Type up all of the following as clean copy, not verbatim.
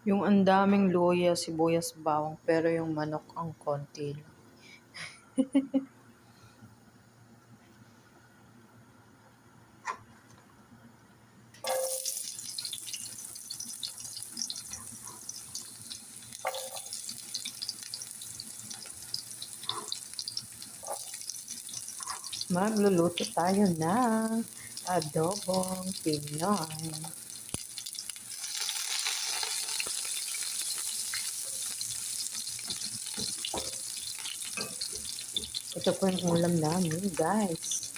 Yung ang daming luya, sibuyas, bawang, pero yung manok ang konti lang. Magluluto tayo ng adobong Pinoy. Ito po yung ulam namin, guys.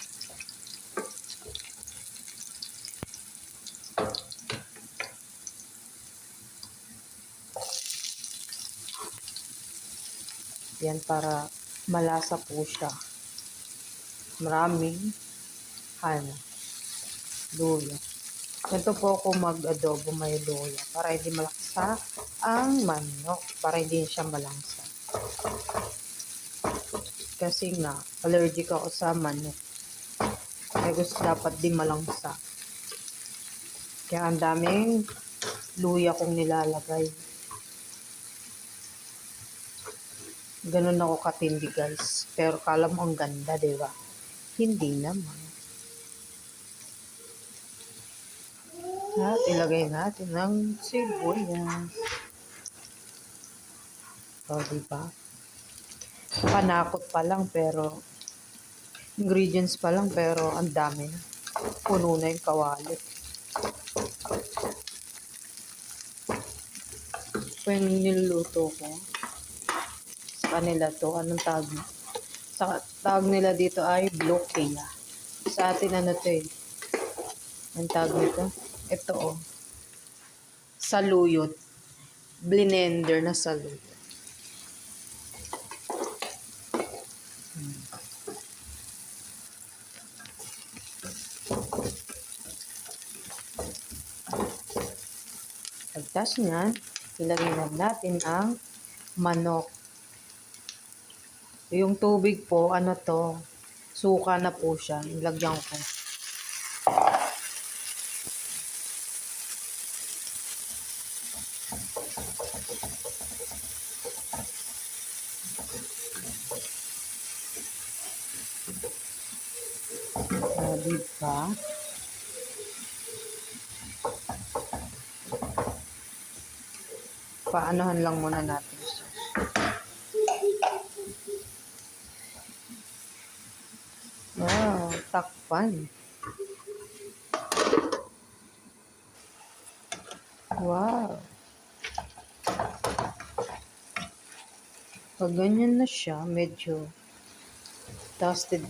Yan para malasa po siya. Maraming luya. Ito po ako mag-adobo may luya para hindi malaksa ang manok, para hindi siya malangsa. Kasi nga, allergic ako sa manok. Kaya gusto dapat di malangsa. Kaya ang daming luya kong nilalagay. Ganun ako katindi, guys. Pero kala mo ang ganda, di ba? Hindi naman. At ilagay natin ng sibuyas. O, di ba? Panakot pa lang pero ingredients pa lang pero ang dami na. Puno na yung kawali. Ito yung niluluto ko. Sa kanila to, anong tawag mo? Sa tawag nila dito ay bloquea. Sa atin ano to eh. Ang tawag nito? Ito oh. Saluyot. Blender na saluyot. Pagtas niyan, ilagay na natin ang manok. Yung tubig po, ano to, suka na po siya. Ilagyan ko. Diba? Paanohan lang muna natin siya. Wow, takpan. Wow. Pag ganyan na siya, medyo dusted.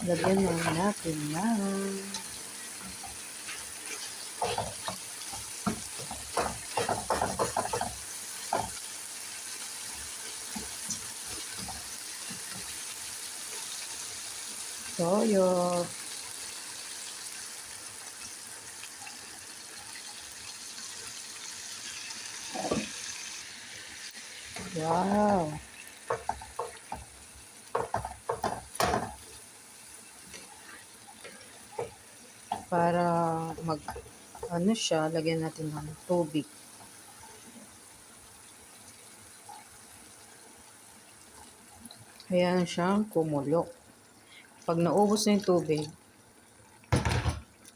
Lagyan na natin na toyo. Wow. Para ano siya, lagyan natin ng tubig. Ayan siyang kumulo. Pag naubos na yung tubig,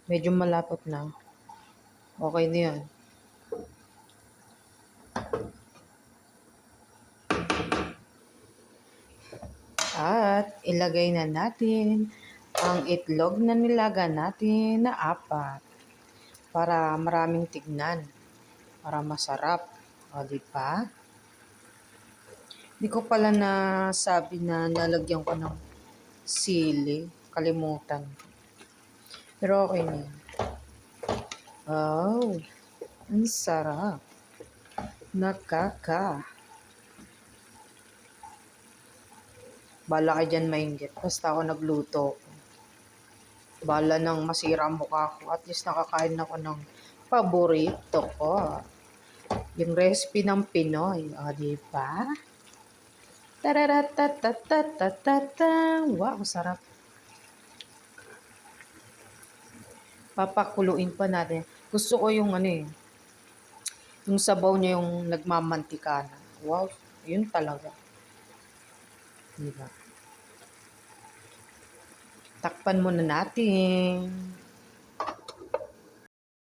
medyo malapot na. Okay na yun. At ilagay na natin ang itlog na nilaga natin na 4 para maraming tignan, para masarap. O, di ba? Di ko pala nasabi na lalagyan ko ng sili. Kalimutan. Pero okay na yun. Oh, ang sarap. Bala ka dyan mainggit. Basta ako nagluto. Bala nang masira ang mukha ko. At least nakakain ako ng paborito ko. Yung recipe ng Pinoy. O, diba? Tararatatatata. Wow, sarap. Papakuluin pa natin. Gusto ko yung ano eh, yung sabaw niya yung nagmamantika na. Wow, yun talaga. Diba? Takpan muna natin.